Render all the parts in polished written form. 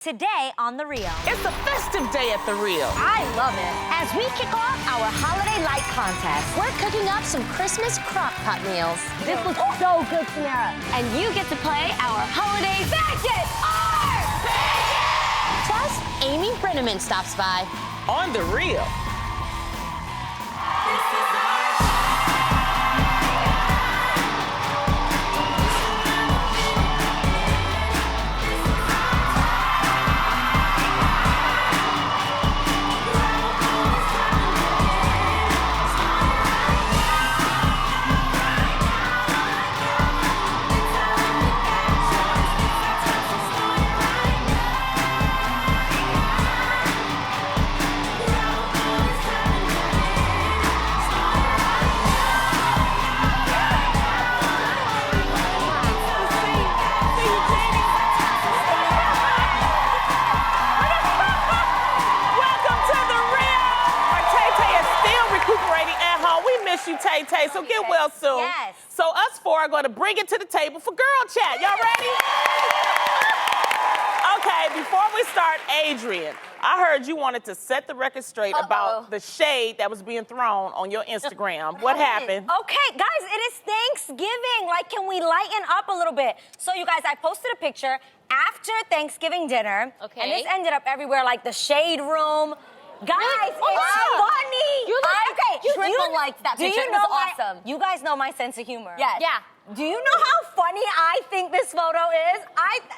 Today on The Real. It's a festive day at The Real. I love it. As we kick off our holiday light contest, we're cooking up some Christmas crock pot meals. This looks so good, Samara. And you get to play our holiday Gadget Art! Plus, Amy Brenneman stops by. On The Real. Tay, so get well soon. Yes. So us four are going to bring it to the table for girl chat. Y'all ready? Okay, before we start, Adrian, I heard you wanted to set the record straight about the shade that was being thrown on your Instagram. What happened? Okay, guys, it is Thanksgiving. Like, can we lighten up a little bit? So, you guys, I posted a picture after Thanksgiving dinner. Okay. And this ended up everywhere, like the shade room. Guys, it's funny. Triple liked that picture. It was awesome. You guys know my sense of humor. Yes. Yeah. Do you know how funny I think this photo is?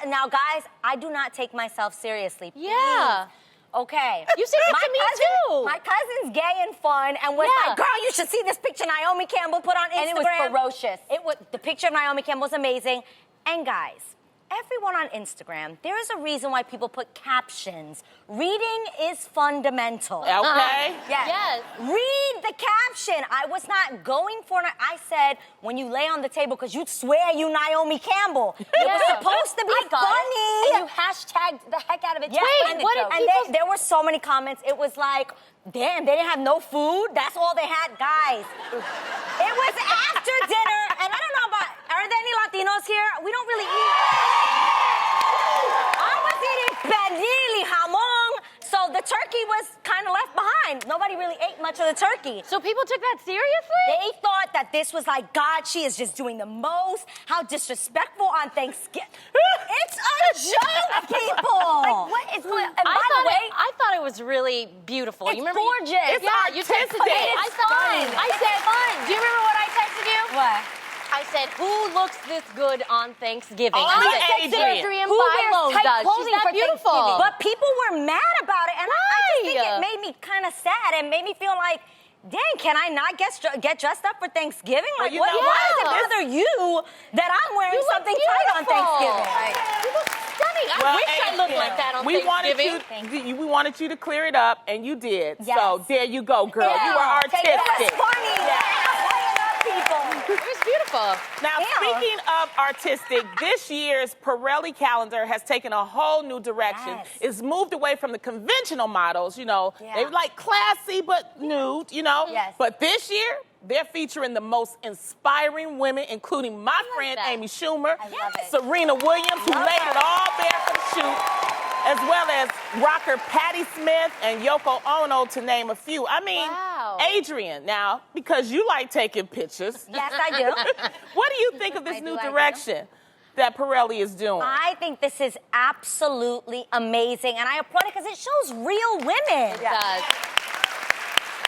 Now, guys, I do not take myself seriously. Please. Yeah. Okay. You said that to me too. My cousin's gay and fun and was like, girl, you should see this picture Naomi Campbell put on Instagram. And it was ferocious. The picture of Naomi Campbell was amazing. And guys, everyone on Instagram, there is a reason why people put captions. Reading is fundamental. Okay. Yes. Read the caption. I was not going for it. I said, when you lay on the table, because you'd swear you Naomi Campbell. It was supposed to be funny. And you hashtagged the heck out of it. Yeah. Wait, what did people... there were so many comments. It was like, damn, they didn't have no food? That's all they had? Guys, it was after dinner, and I don't know about, are there any Latinos here? We don't really eat. I was eating pernil y jamon, so the turkey was kind of left behind. Nobody really ate much of the turkey. So people took that seriously? They thought that this was like, God, she is just doing the most. How disrespectful on Thanksgiving. It's a joke, people. Like, what is going on? And by the way, I thought it was really beautiful. It's you remember? Gorgeous. You said fun. I said fun. Do you remember what I texted you? What? I said, who looks this good on Thanksgiving? Only Adrian. Who wears tight clothing for beautiful? Thanksgiving? But people were mad about it, and I just think it made me kind of sad and made me feel like, dang, can I not get dressed up for Thanksgiving? Like, why does it bother you that I'm wearing something tight on Thanksgiving? You look stunning. I wish I looked like that on Thanksgiving. We wanted you to clear it up, and you did. Yes. So there you go, girl. You were artistic. It was funny. It was beautiful. Now, speaking of artistic, this year's Pirelli calendar has taken a whole new direction. Yes. It's moved away from the conventional models, you know. They like classy but nude, you know. Yes. But this year, they're featuring the most inspiring women, including my friend Amy Schumer, Serena Williams, who laid it all bare for the shoot, as well as rocker Patti Smith and Yoko Ono, to name a few. I mean, Adrian, now, because you like taking pictures. Yes, I do. What do you think of this new direction that Pirelli is doing? I think this is absolutely amazing, and I applaud it because it shows real women. It does.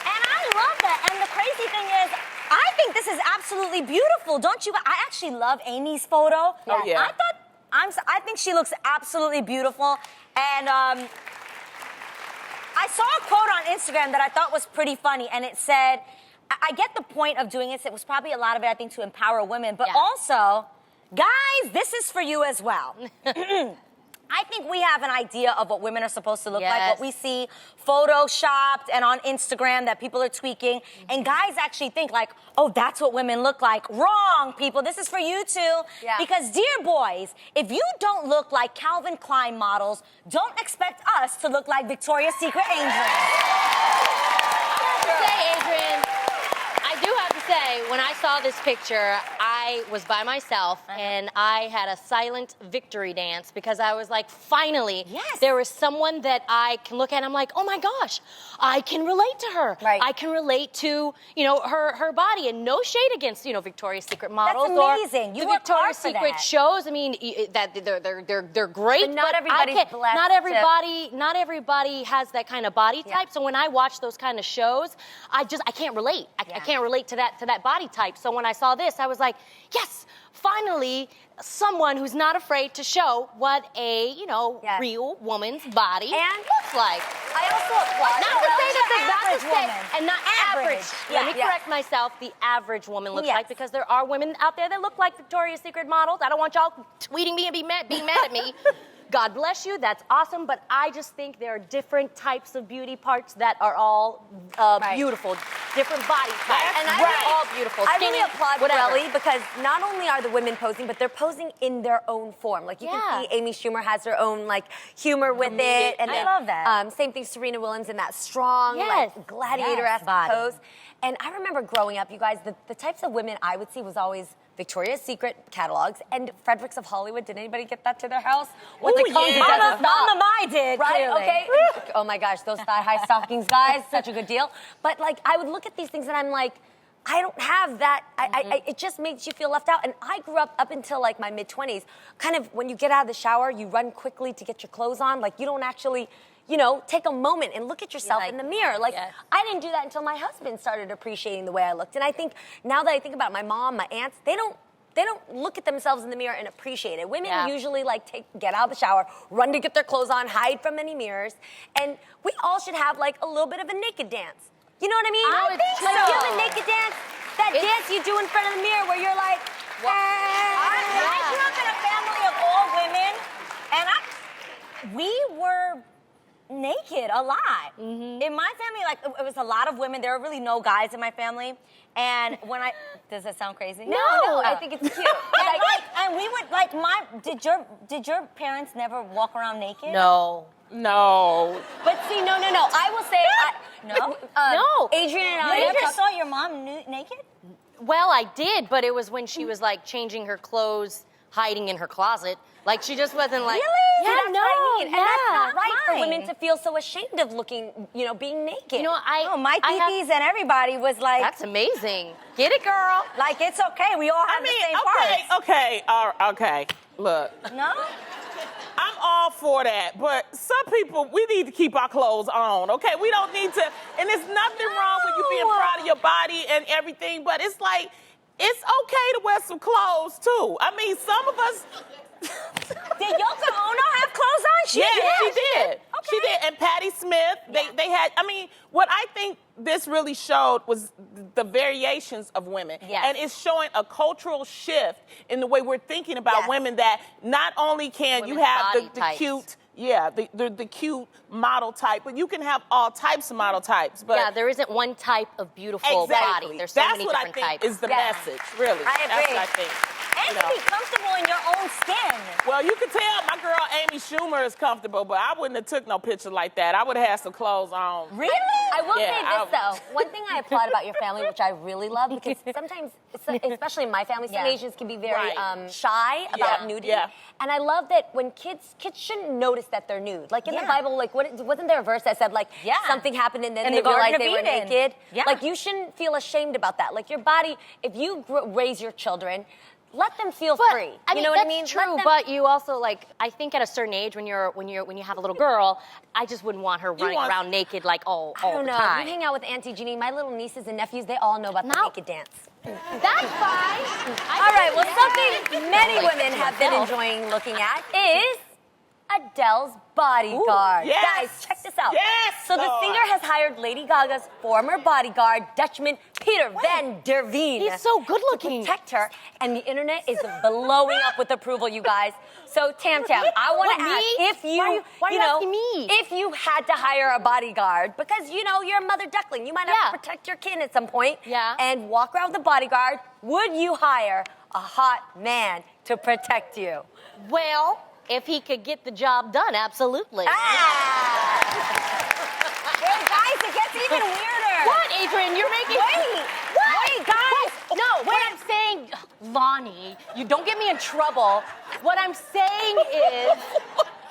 And I love that. And the crazy thing is, I think this is absolutely beautiful. Don't you? I actually love Amy's photo. Oh, yeah. I think she looks absolutely beautiful. And I saw a quote on Instagram that I thought was pretty funny, and it said, I get the point of doing this. It was probably a lot of it, I think, to empower women, but also, guys, this is for you as well. I think we have an idea of what women are supposed to look like, what we see photoshopped and on Instagram that people are tweaking. And guys actually think like, oh, that's what women look like. Wrong, people. This is for you too. Yeah. Because, dear boys, if you don't look like Calvin Klein models, don't expect us to look like Victoria's Secret angels. I have to say, Adrian, I do have to say, say, when I saw this picture, I was by myself and I had a silent victory dance because I was like, finally, there is someone that I can look at and I'm like, oh my gosh, I can relate to her. Right. I can relate to, her body, and no shade against, Victoria's Secret models. That's amazing. Or You the work hard Victoria's for Secret that. shows. I mean, that they're great. But not I everybody's can't- blessed Not everybody has that kind of body type. So when I watch those kind of shows, I can't relate. I can't relate to that body type. So when I saw this, I was like, yes, finally, someone who's not afraid to show what a real woman's body looks like. I also applaud. Not to say that that's average not to say, woman. and not average. Let me correct myself. The average woman looks like, because there are women out there that look like Victoria's Secret models. I don't want y'all tweeting me and being mad at me. God bless you, that's awesome, but I just think there are different types of beauty parts that are all beautiful, different body types, And they're all beautiful. I Skinny, really applaud whatever. Qualley because not only are the women posing, but they're posing in their own form. Like you can see Amy Schumer has her own humor with it. And I love that. Same thing, Serena Williams in that strong, gladiator-esque pose. And I remember growing up, you guys, the types of women I would see was always Victoria's Secret catalogs and Fredericks of Hollywood. Did anybody get that to their house? With the cones that doesn't stop. Mama did, Right? clearly. Okay. Oh my gosh, those thigh-high stockings, guys, such a good deal. But I would look at these things and I'm like, I don't have that. It just makes you feel left out. And I grew up until my mid-20s. Kind of when you get out of the shower, you run quickly to get your clothes on. You don't actually, take a moment and look at yourself in the mirror. I didn't do that until my husband started appreciating the way I looked. And I think now that I think about it, my mom, my aunts, they don't look at themselves in the mirror and appreciate it. Women usually get out of the shower, run to get their clothes on, hide from any mirrors. And we all should have a little bit of a naked dance. You know what I mean? I think so. You have a naked dance, that dance you do in front of the mirror where you're like, I grew up in a family of all women, and we were naked a lot. In my family, it was a lot of women. There were really no guys in my family. And when does that sound crazy? No, I think it's cute. And we would did your parents never walk around naked? No. But see, no. I will say, No? No. Adrian and I You never saw your mom naked? Well, I did, but it was when she was changing her clothes, hiding in her closet. She just wasn't Really? Yeah, That's no, what I mean. And that's not right for Mine. women to feel so ashamed of looking, being naked. My titis and everybody was like, That's amazing. Get it, girl. it's okay. We all have the same parts. Okay. Look, No? I'm all for that, but some people, we need to keep our clothes on, okay? We don't need to, and there's nothing wrong with you being proud of your body and everything, but it's it's okay to wear some clothes, too. I mean, some of us... Did Yoko Ono have clothes on? She did. Okay. She did. And Patti Smith, they had, what I think this really showed was the variations of women. Yes. And it's showing a cultural shift in the way we're thinking about women, that not only can you Women's have body the types. cute, the cute model type, but you can have all types of model types. But There isn't one type of beautiful exactly. body. There's so That's many what different I think types. is the message, really. I agree. That's what I think. And to be comfortable in your own skin. Well, you can tell my girl Amy Schumer is comfortable, but I wouldn't have took no picture like that. I would have had some clothes on. Really? I will Yeah, say this, though. One thing I applaud about your family, which I really love, because sometimes, especially in my family, some Asians can be very shy about nudity. Yeah. And I love that when kids shouldn't notice that they're nude. In the Bible, wasn't there a verse that said, something happened and then In they the Garden realized of they were Eden. naked? Yeah. You shouldn't feel ashamed about that. Your body, if you raise your children, let them feel free. You know what I mean? That's true, but you also I think at a certain age when you have a little girl, I just wouldn't want her running around naked all I don't the know. time. You hang out with Auntie Jeannie, my little nieces and nephews, they all know about the naked dance. That's fine. All right, well, something many women have been enjoying looking at is Adele's Bodyguard. Yes. Guys, check this out. Yes, So the Lord. singer has hired Lady Gaga's former bodyguard, Dutchman Peter Van Der Veen. He's so good looking. To protect her, and the internet is blowing up with approval, you guys. So Tam, I want to What, ask me? if you, Why are you asking me? if you had to hire a bodyguard, because you're a mother duckling, you might have to protect your kin at some point, and walk around with a bodyguard. Would you hire a hot man to protect you? Well, if he could get the job done, absolutely. Hey, guys, it gets even weirder. What, Adrian? You're making... Wait, guys. what I'm saying, Lonnie, you don't get me in trouble. What I'm saying is,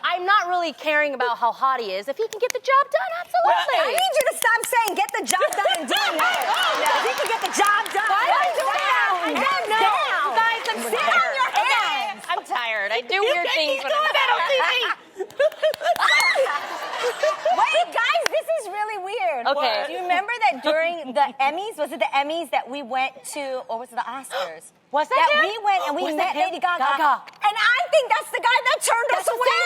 I'm not really caring about how hot he is. If he can get the job done, absolutely. I need you to stop saying get the job done and doing that. If he can get the job done. Hands down. Hands No. down. You guys, I'm Sit on your hands. I'm tired. I do weird things when I'm that on TV. Wait, guys, this is really weird. Okay. Do you remember that during the Emmys, was it the Emmys that we went to, or was it the Oscars? Was that him? we went and we Was met that him? Lady Gaga. Gaga. And I think that's the guy that turned us away.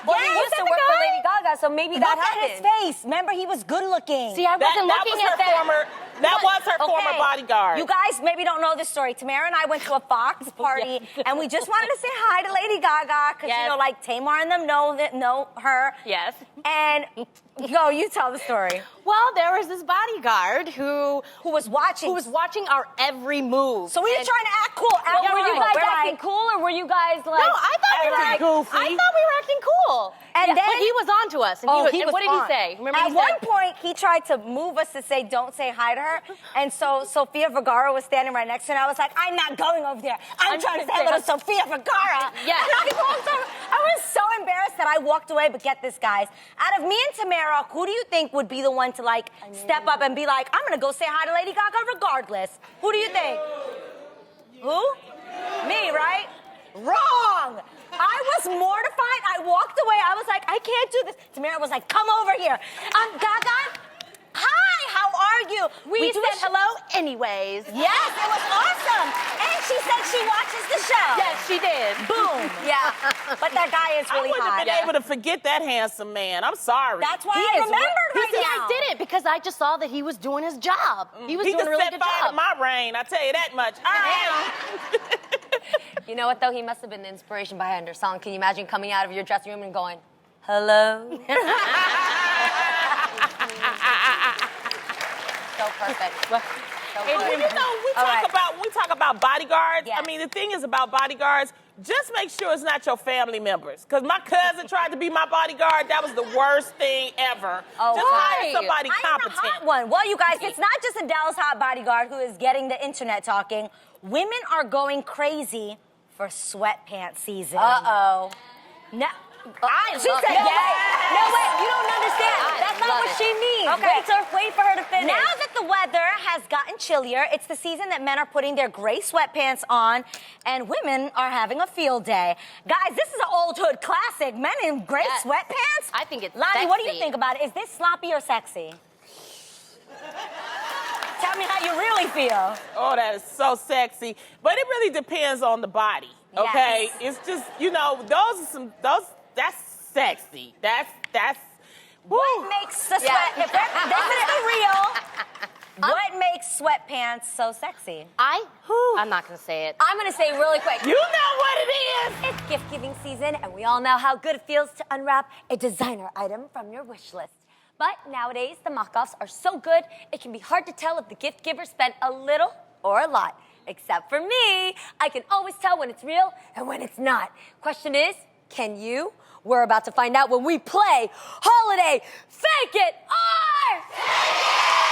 Well, he Yes, used to that's work the for guy. Lady Gaga, so maybe that Look at happened. his face. Remember, he was good looking. See, I wasn't looking at that. That was her former Okay. bodyguard. You guys maybe don't know this story. Tamara and I went to a Fox party, and we just wanted to say hi to Lady Gaga because Yes. you know, like Tamar and them know her. Yes. And go, you tell the story. Well, there was this bodyguard who was watching? our every move. So we were And- trying to act cool. Well, were you guys We're acting like, cool, or were you guys like? No, I thought we were Acting goofy. I thought we were acting cool. And then- but he was on to us. And he was what did on. he say? Remember At he one said, point, he tried to move us to say, don't say hi to her. And so Sofia Vergara was standing right next to her, and I was like, I'm not going over there. I'm trying to say hello to Sofia Vergara. Yes. And I walked over. I was so embarrassed that I walked away, but get this, guys. Out of me and Tamara, who do you think would be the one to, like, step up and be like, I'm going to go say hi to Lady Gaga regardless? Who do you think? Who? Me, right? Wrong! I was mortified. I walked away. I was like, I can't do this. Tamara was like, come over here. Gaga, hi, how are you? we do said a hello anyways. Yes, it was awesome. And she said she watches the show. Yes, she did. Boom. Yeah. But that guy is I really wouldn't have hot. been able to forget that handsome man. I'm sorry. That's why He I is remembered You right see, now. I did it because I just saw that he was doing his job. He was He doing just a really set good fire job. to my brain. I tell you that much. You know what though? He must have been the inspiration behind her song. Can you imagine coming out of your dressing room and going, "Hello"? So perfect. Well, you know, we talk about bodyguards. Yeah. I mean, the thing is about bodyguards, just make sure it's not your family members. Because my cousin tried to be my bodyguard. That was the worst thing ever. Just hire somebody I am competent. a hot one. Well, you guys, it's not just Adele's hot bodyguard who is getting the internet talking. Women are going crazy for sweatpants season. Uh-oh. No, she love said it. yes. No, wait, you don't understand. I That's not love what it. she means. Okay. Wait for her to finish. Now that the weather has gotten chillier, it's the season that men are putting their gray sweatpants on, and women are having a field day. Guys, this is an old hood classic. Men in gray Yes. sweatpants. I think it's Lonnie, what do you sexy. think about it? Is this sloppy or sexy? Tell me how you really feel. Oh, that is so sexy. But it really depends on the body. Okay? Yes. It's just, you know, that's sexy. That's What makes the sweat? If this is the real. What makes sweatpants so sexy? I'm not going to say it. I'm going to say really quick. You know what it is. It's gift giving season, and we all know how good it feels to unwrap a designer item from your wish list. But nowadays, the mock-offs are so good, it can be hard to tell if the gift giver spent a little or a lot. Except for me, I can always tell when it's real and when it's not. Question is, can you? We're about to find out when we play Holiday Fake It or...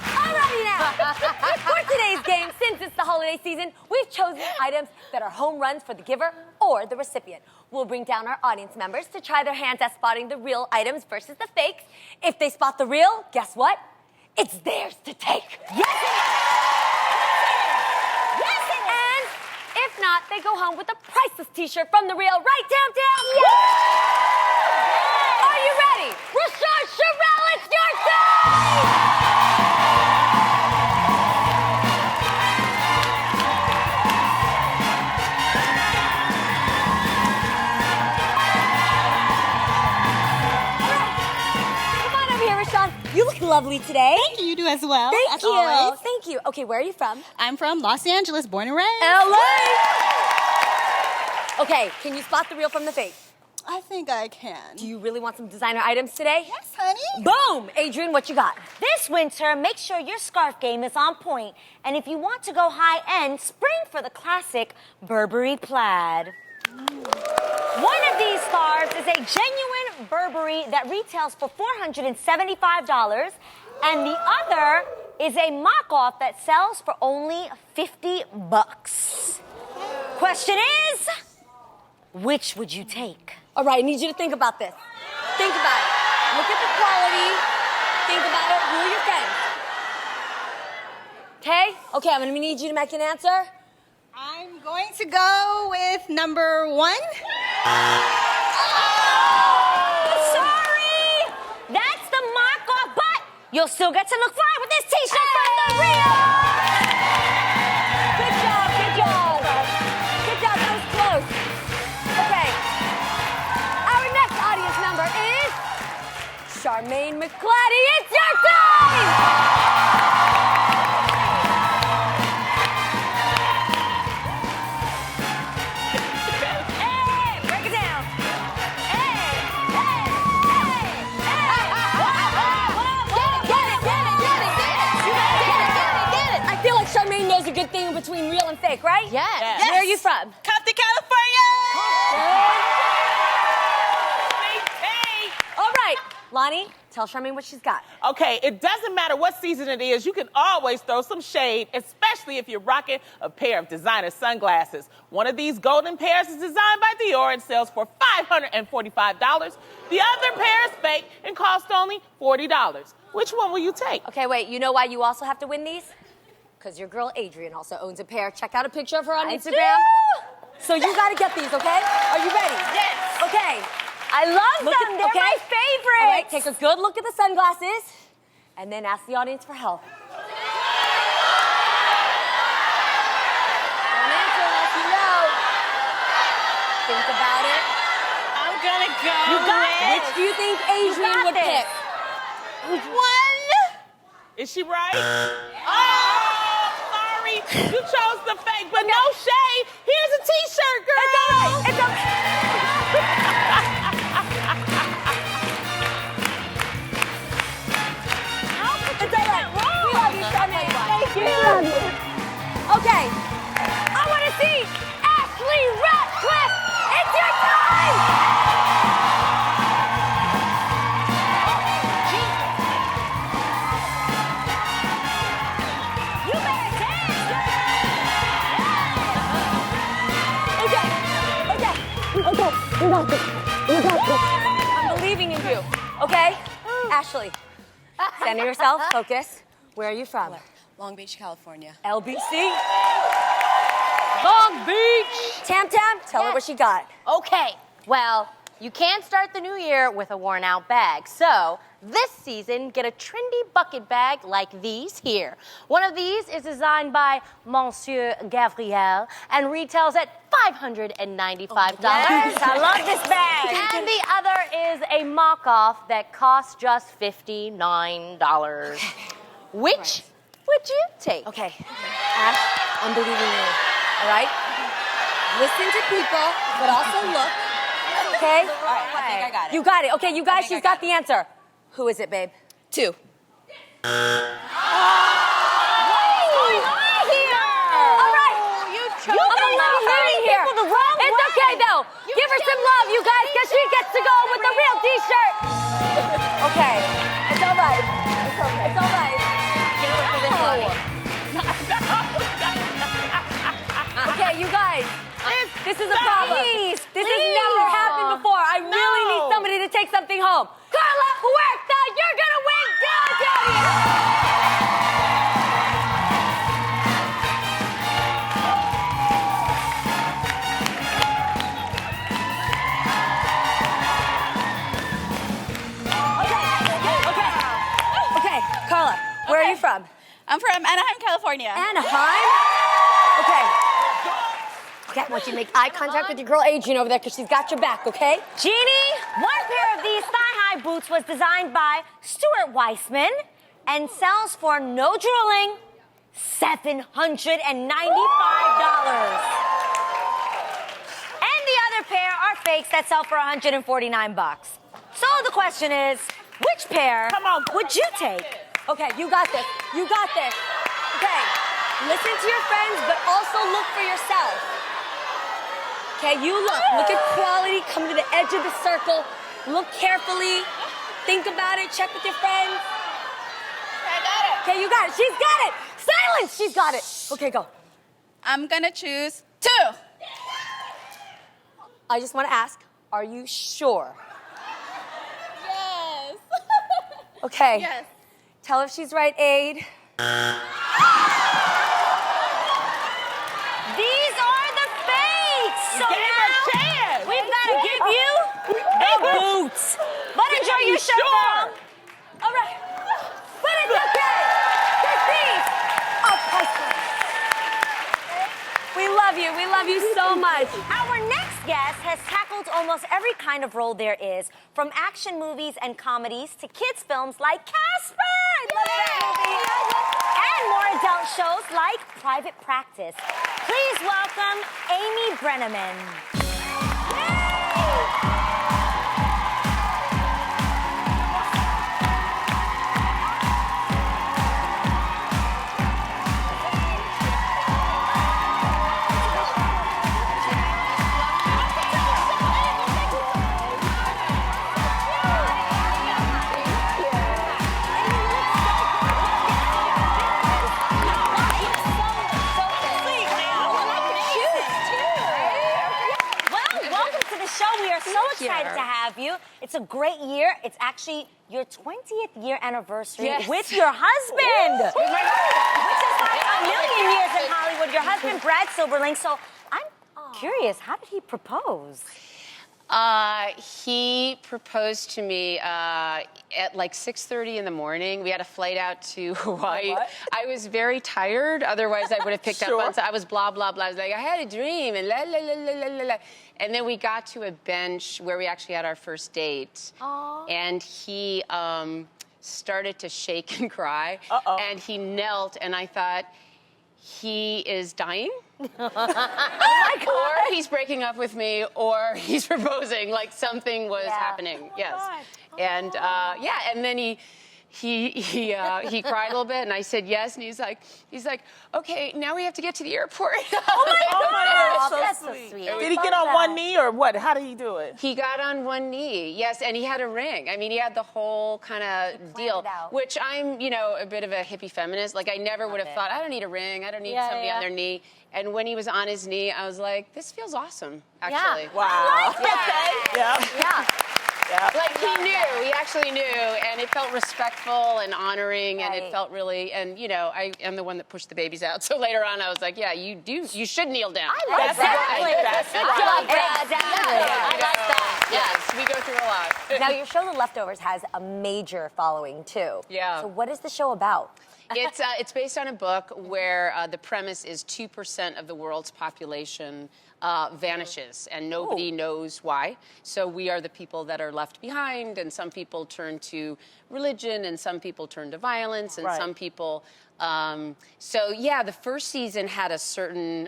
Alrighty now. For today's game, since it's the holiday season, we've chosen items that are home runs for the giver or the recipient. We'll bring down our audience members to try their hands at spotting the real items versus the fakes. If they spot the real, guess what? It's theirs to take. Yes, it is. Yes, it is. And if not, they go home with a priceless t-shirt from the real. Right, Tam Tam? Yes. Are you ready? Rashad Sherelle, it's your time! You look lovely today. Thank you. You do as well. Thank as you. always. Thank you. Okay, where are you from? I'm from Los Angeles, born and raised. LA. Okay, can you spot the real from the fake? I think I can. Do you really want some designer items today? Yes, honey. Boom! Adrian, what you got? This winter, make sure your scarf game is on point. And if you want to go high-end, spring for the classic Burberry plaid. One of these scarves is a genuine Burberry that retails for $475, and the other is a mock-off that sells for only $50. Question is, which would you take? All right, I need you to think about this. Think about it. Look at the quality. Think about it. Who are your friends? Okay? Okay, I'm gonna need you to make an answer. I'm going to go with number 1. Sorry! That's the mock-off, but you'll still get to look fly with this t-shirt from the real! Good job, good job. Good job, that was close. Okay. Our next audience member is Charmaine McClatty. It's your time! Charmaine knows a good thing between real and fake, right? Yes. Yes. Where are you from? Compton, California! All right, Lonnie, tell Charmaine what she's got. Okay, it doesn't matter what season it is, you can always throw some shade, especially if you're rocking a pair of designer sunglasses. One of these golden pairs is designed by Dior and sells for $545. The other pair is fake and costs only $40. Which one will you take? Okay, wait, you know why you also have to win these? Because your girl Adrian also owns a pair. Check out a picture of her on Instagram. So you gotta get these, okay? Are you ready? Yes. Okay. I love them. They're my favorite. All right, take a good look at the sunglasses and then ask the audience for help. Don't answer unless you know. Think about it. I'm gonna go You got with... Which do you think Adrian would this. pick? Which one? Is she right? Oh, sorry. You chose the fake, but no shade. Here's a t-shirt, girl. It's all right. It's all right. It's all right. We love you, Charmaine. Thank you. Okay. I want to see Ashley Ratcliffe. It's your time. You better dance, girl. Okay. You got this. You got this. I'm believing in you. Okay? Ashley, center yourself. Focus. Where are you from? Long Beach, California. LBC. Long Beach. Tam Tam, tell her what she got. Okay, well, you can't start the new year with a worn out bag. So, this season, get a trendy bucket bag like these here. One of these is designed by Monsieur Gabriel and retails at $595. Yes, I love this bag. And the other is a mock-off that costs just $59. Which would you take? Okay. Ash, I'm believing you. All right? Listen to people, but also look. Okay? All right, I think I got it. You got it. Okay, you guys, she's got the answer. Who is it, babe? 2. All right. You I'm a little leading here. It's okay, though. Give her some love, you guys, because she gets to go with the real t-shirt. Okay. It's all right. It's okay. It's all right. Okay, you guys. This is a problem. This has never happened before. I really need somebody to take something home. Carla Huerta, you're gonna win, Okay, Carla, where are you from? I'm from Anaheim, California. Anaheim? Okay, I want you to make eye contact with your girl Adrian over there because she's got your back, okay? Jeannie, one pair of these thigh-high boots was designed by Stuart Weissman and sells for no drooling $795. And the other pair are fakes that sell for $149. So the question is, which pair would you take? Okay, you got this. You got this. Okay, listen to your friends, but also look for yourself. Okay, you look. Look at quality. Come to the edge of the circle. Look carefully. Think about it. Check with your friends. I got it. Okay, you got it. She's got it. Silence. She's got it. Okay, go. I'm gonna choose 2. I just want to ask, are you sure? Yes. Okay. Yes. Tell her if she's right, Aid. These are the fakes. So Gave her a now chance. we've got to give you the boots. But enjoy your show, girl. All right. But it's okay. Christine. Oh, priceless. We love you. We love you so much. Our next guest has tackled almost every kind of role there is, from action movies and comedies to kids' films like Casserole. I love that movie. And more adult shows like Private Practice. Please welcome Amy Brenneman. Excited to have you. It's a great year. It's actually your 20th year anniversary with your husband. Which is like a million years in Hollywood. Your husband, Brad Silberling. So I'm curious, how did he propose? He proposed to me at like 6:30 in the morning. We had a flight out to Hawaii. I was very tired. Otherwise, I would have picked up on. So I was blah, blah, blah. I was like, I had a dream and la, la, la, la, la, la, la. And then we got to a bench where we actually had our first date. Aww. And he started to shake and cry. And he knelt, and I thought, he is dying. Oh my God. Or he's breaking up with me, or he's proposing. Like something was happening. Yes. And and then he cried a little bit, and I said yes, and he's like, okay, now we have to get to the airport. Oh my God, that's so sweet. Did he get on one knee or what? How did he do it? He got on one knee, yes, and he had a ring. I mean, he had the whole kind of deal, which I'm, a bit of a hippie feminist. Like, I never would have thought, I don't need a ring, I don't need somebody on their knee. And when he was on his knee, I was like, this feels awesome, actually. Yeah. Wow. I like that. Yeah. Like, he knew, he actually knew, and it felt respectful and honoring, and it felt really, and I am the one that pushed the babies out, so later on I was like, yeah, you should kneel down. I love that. I like that. Yes, we go through a lot. Now, your show, The Leftovers, has a major following, too. Yeah. So what is the show about? It's based on a book where the premise is 2% of the world's population vanishes, and nobody knows why. So we are the people that are left behind, and some people turn to religion, and some people turn to violence, and some people... the first season had a certain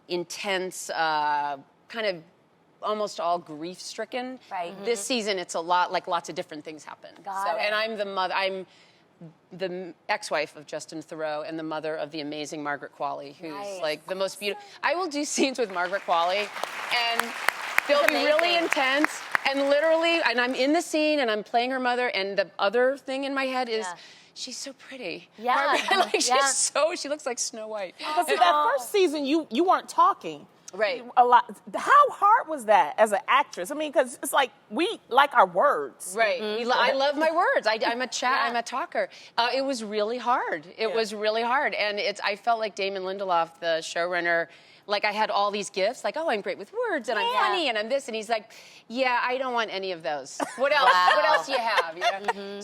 intense kind of almost all grief-stricken. Right. This season, it's a lot, like lots of different things happen. Got it. And I'm the mother... I'm the ex-wife of Justin Theroux and the mother of the amazing Margaret Qualley, who's like the most beautiful. I will do scenes with Margaret Qualley, and they'll be really intense. And literally, and I'm in the scene, and I'm playing her mother, and the other thing in my head is, she's so pretty. Yeah. Margaret, she looks like Snow White. Because that first season, you weren't talking. Right. A lot. How hard was that as an actress? I mean, because it's like we like our words. Right. I love my words. I'm a I'm a talker. It was really hard. It was really hard, and I felt like Damon Lindelof, the showrunner. Like, I had all these gifts, like, I'm great with words, and I'm funny, and I'm this, and he's like, I don't want any of those. What else? What else do you have?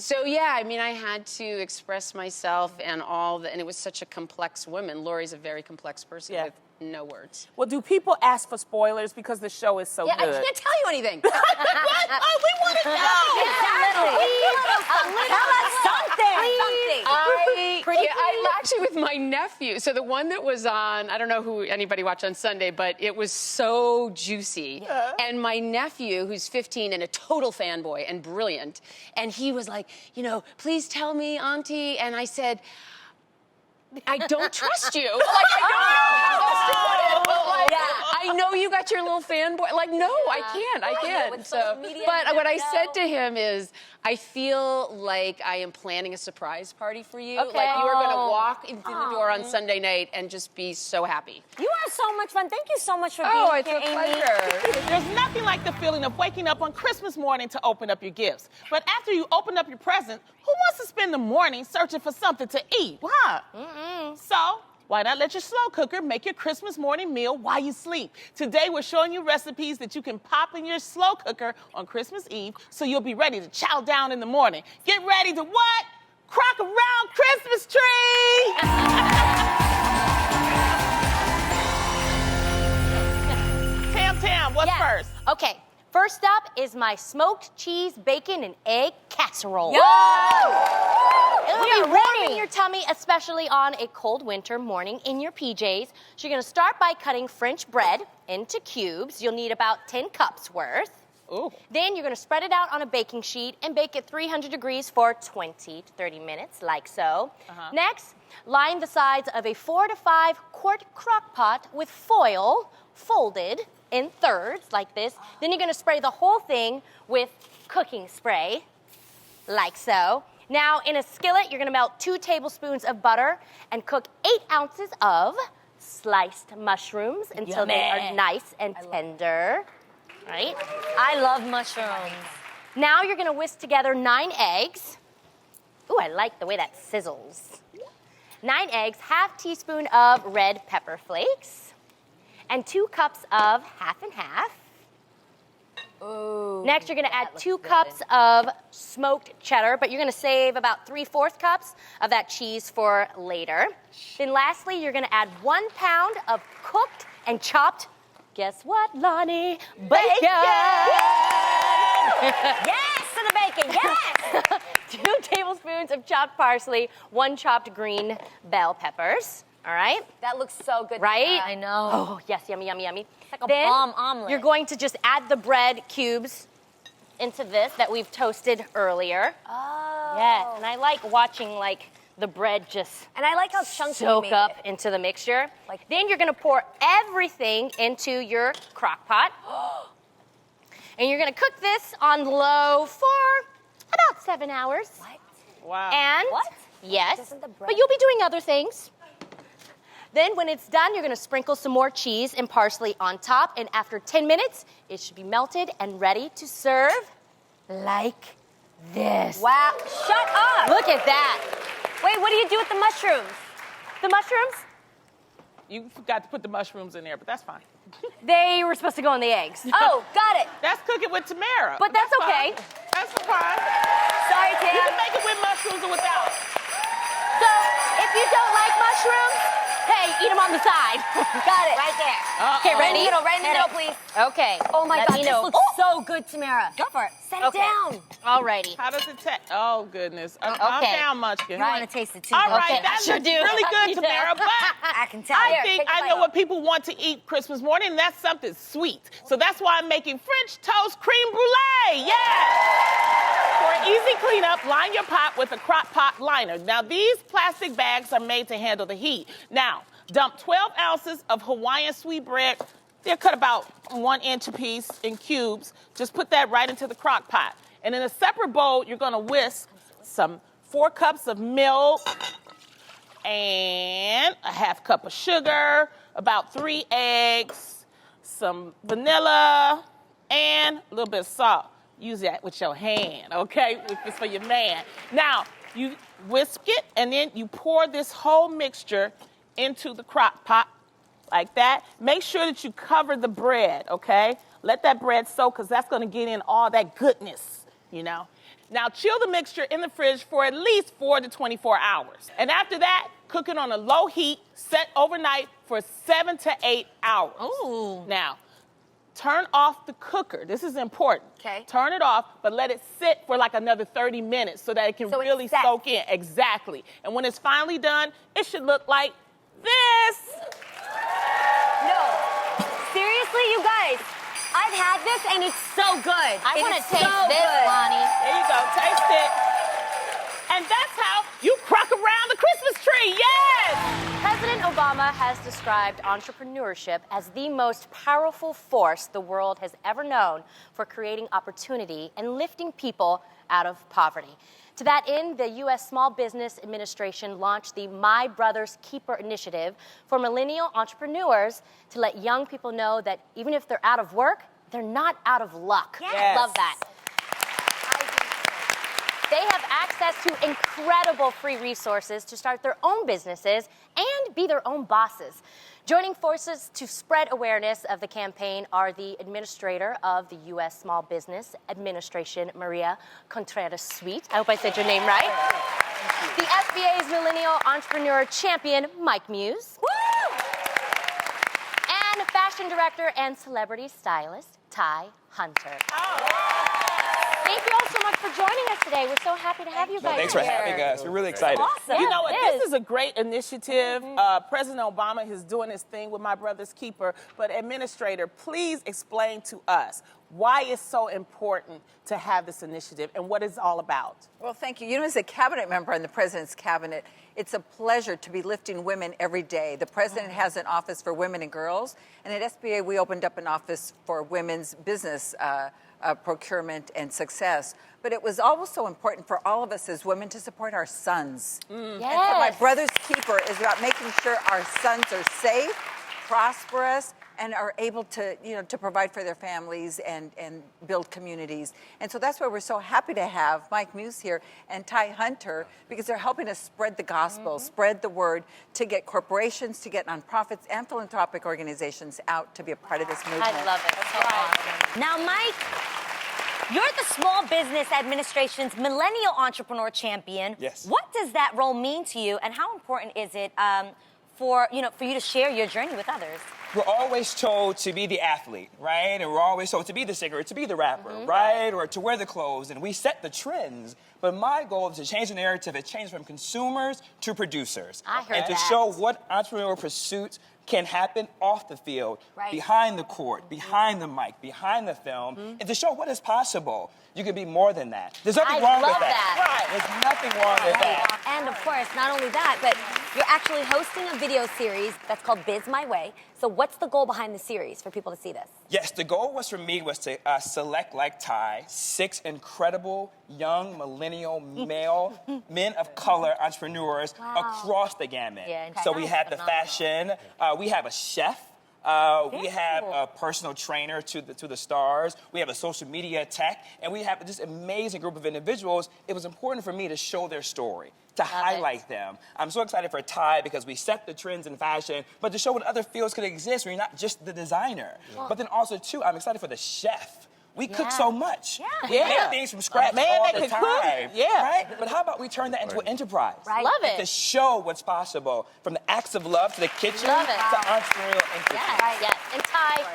So, I mean, I had to express myself and and it was such a complex woman. Lori's a very complex person with no words. Well, do people ask for spoilers because the show is so good? I can't tell you anything. What? Oh, we want to know. Tell us something. I actually with my nephew. So the one that was on, I don't know who anybody watched on Sunday, but it was so juicy. Yeah. And my nephew, who's 15 and a total fanboy and brilliant, and he was like, you know, please tell me, Auntie. And I said, I don't trust you. Like, I don't know how else to put it, but like, I know you got your little fanboy. Like, no, I can't. So, but what I said to him is, I feel like I am planning a surprise party for you. Okay. Like, you are going to walk into the door on Sunday night and just be so happy. You are so much fun. Thank you so much for being Oh, it's here, a Amy. pleasure. There's nothing like the feeling of waking up on Christmas morning to open up your gifts. But after you open up your present, who wants to spend the morning searching for something to eat? Why? So, why not let your slow cooker make your Christmas morning meal while you sleep? Today, we're showing you recipes that you can pop in your slow cooker on Christmas Eve so you'll be ready to chow down in the morning. Get ready to what? Crock around Christmas tree! Tam, what's first? Okay. First up is my smoked cheese, bacon, and egg casserole. Yo! It'll be warm in your tummy, especially on a cold winter morning in your PJs. So you're gonna start by cutting French bread into cubes. You'll need about 10 cups worth. Ooh. Then you're gonna spread it out on a baking sheet and bake at 300 degrees for 20 to 30 minutes, like so. Next, line the sides of a 4 to 5 quart crock pot with foil folded in thirds, like this. Then you're gonna spray the whole thing with cooking spray, like so. Now, in a skillet, you're gonna melt 2 tablespoons of butter and cook 8 ounces of sliced mushrooms until they are nice and tender. Right? I love mushrooms. Now you're gonna whisk together 9 eggs. Ooh, I like the way that sizzles. 9 eggs, half teaspoon of red pepper flakes, and 2 cups of half and half. Ooh. Next, you're gonna add 2 cups of smoked cheddar, but you're gonna save about 3/4 cups of that cheese for later. Then lastly, you're gonna add 1 pound of cooked and chopped, guess what, Lonnie? Bacon! Yes to the bacon, yes! 2 tablespoons of chopped parsley, 1 chopped green bell peppers. All right? That looks so good. Right? I know. Oh, yes, yummy, yummy, yummy. It's like a bomb omelet. You're going to just add the bread cubes into this that we've toasted earlier. Oh. Yes, and I like watching like the bread just And I like how chunky you soak made up it. into the mixture. Like- Then you're gonna pour everything into your crock pot. And you're gonna cook this on low for about 7 hours. What? Wow. And What? yes, Doesn't the bread- but you'll be doing other things. Then when it's done, you're gonna sprinkle some more cheese and parsley on top, and after 10 minutes, it should be melted and ready to serve like this. Wow. Shut up. Look at that. Wait, what do you do with the mushrooms? The mushrooms, You forgot to put the mushrooms in there, but that's fine. they were supposed to go in the eggs. Oh, got it. That's cooking with Tamara. But that's okay. fine. That's fine. Sorry, You Tam. can make it with mushrooms or without. So if you don't like mushrooms, hey, eat them on the side. Got it. Right there. Okay, ready? Right in the middle, please. Okay. Oh my Let God, me this know. looks so good, Tamara. Go for it. Set it Okay. down. Alrighty. How does it taste? Oh, goodness. I'm Okay. down, Munchkin. You want to taste it too. All don't right, you? Okay, that sure looks do. really good, Yeah. Tamara, but I can tell. I Here, think take a I bite. know what people want to eat Christmas morning, and that's something sweet. So that's why I'm making French toast creme brulee. Yeah! For an easy cleanup, line your pot with a crock pot liner. Now, these plastic bags are made to handle the heat. Now, dump 12 ounces of Hawaiian sweet bread. They're cut about 1 inch apiece in cubes. Just put that right into the crock pot. And in a separate bowl, you're gonna whisk some 4 cups of milk and a half cup of sugar, about 3 eggs, some vanilla, and a little bit of salt. Use that with your hand, okay? If it's for your man. Now, you whisk it, and then you pour this whole mixture into the crock pot like that. Make sure that you cover the bread, okay? Let that bread soak, because that's going to get in all that goodness, you know? Now, chill the mixture in the fridge for at least 4 to 24 hours. And after that, cook it on a low heat, set overnight for 7 to 8 hours. Ooh. Now, turn off the cooker. This is important. Okay. Turn it off, but let it sit for like another 30 minutes so that it can really soak in. Exactly. And when it's finally done, it should look like this. No. Seriously, you guys, I've had this and it's so good. I want to taste so this, good. Lonnie. There you go. Taste it. And that's how you crock around the Christmas tree. Yes! President Obama has described entrepreneurship as the most powerful force the world has ever known for creating opportunity and lifting people out of poverty. To that end, the U.S. Small Business Administration launched the My Brother's Keeper initiative for millennial entrepreneurs to let young people know that even if they're out of work, they're not out of luck. Yes. Love that. They have access to incredible free resources to start their own businesses and be their own bosses. Joining forces to spread awareness of the campaign are the administrator of the U.S. Small Business Administration, Maria Contreras-Sweet. I hope I said your name right. The SBA's Millennial Entrepreneur Champion, Mike Muse. Woo! And fashion director and celebrity stylist, Ty Hunter. Thank you all so much for joining us today. We're so happy to have you guys Thanks for here. having us. We're really excited. Awesome. You know what? it This is. is a great initiative. President Obama is doing his thing with My Brother's Keeper. But Administrator, please explain to us why it's so important to have this initiative and what it's all about. Well, thank you. You know, as a cabinet member in the president's cabinet, it's a pleasure to be lifting women every day. The president has an office for women and girls, and at SBA we opened up an office for women's business procurement and success. But it was also important for all of us as women to support our sons. Yes. And so My Brother's Keeper is about making sure our sons are safe, prosperous, and are able to, to provide for their families and build communities. And so that's why we're so happy to have Mike Muse here and Ty Hunter, because they're helping us spread the gospel, spread the word, to get corporations, to get nonprofits and philanthropic organizations out to be a part of this movement. I love it. So awesome. Now, Mike, you're the Small Business Administration's Millennial Entrepreneur Champion. Yes. What does that role mean to you, and how important is it for you to share your journey with others? We're always told to be the athlete, right? And we're always told to be the singer, to be the rapper, right? Or to wear the clothes, and we set the trends. But my goal is to change the narrative. It changes from consumers to producers. I heard and to that. show what entrepreneurial pursuits can happen off the field, behind the court, behind the mic, behind the film, and to show what is possible. You can be more than that. There's nothing wrong with that. Right. There's nothing wrong with that. And of course, not only that, but you're actually hosting a video series that's called Biz My Way. So what's the goal behind the series for people to see this? Yes, the goal was for me was to select, like Ty, 6 incredible young millennial male men of color entrepreneurs across the gamut. Yeah, so we have the fashion, we have a chef. We have a personal trainer to the stars. We have a social media tech, and we have this amazing group of individuals. It was important for me to show their story, to highlight them. I'm so excited for Ty because we set the trends in fashion, but to show what other fields could exist where you're not just the designer. But then also, too, I'm excited for the chef. We cook so much. We make things from scratch all the time. Right? But how about we turn that into an enterprise? Love it. To show what's possible, from the acts of love to the kitchen Love it. to entrepreneurial enterprise. Yes. And Ty,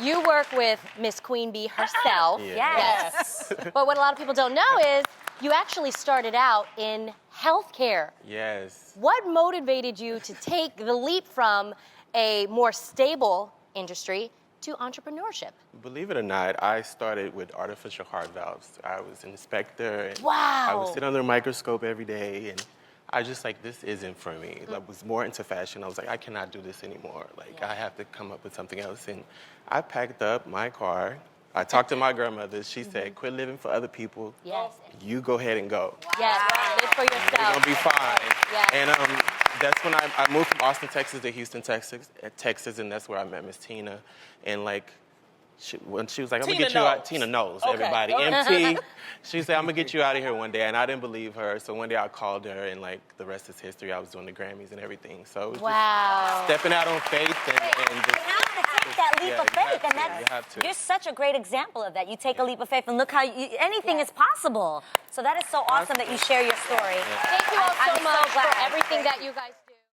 you work with Miss Queen Bee herself. Yes. But what a lot of people don't know is you actually started out in healthcare. Yes. What motivated you to take the leap from a more stable industry to entrepreneurship? Believe it or not, I started with artificial heart valves. I was an inspector. And Wow. I would sit under a microscope every day, and I just this isn't for me. I was more into fashion. I was like, I cannot do this anymore. I have to come up with something else. And I packed up my car. I talked to my grandmother. She said, quit living for other people. Yes. You go ahead and go. Yes. Live for You're yourself. going to be fine. Yes. And that's when I moved from Austin, Texas to Houston, Texas, and that's where I met Miss Tina. And when she was like, I'm going to get you out. Tina knows, everybody. MT. She said, I'm going to get you out of here one day. And I didn't believe her. So one day I called her, and the rest is history. I was doing the Grammys and everything. So it was just stepping out on faith and just... You have to take that leap of faith, and you're such a great example of that. You take a leap of faith, and look how anything is possible. So that is so awesome that you share your story. Thank you all so much glad. for everything that you guys do.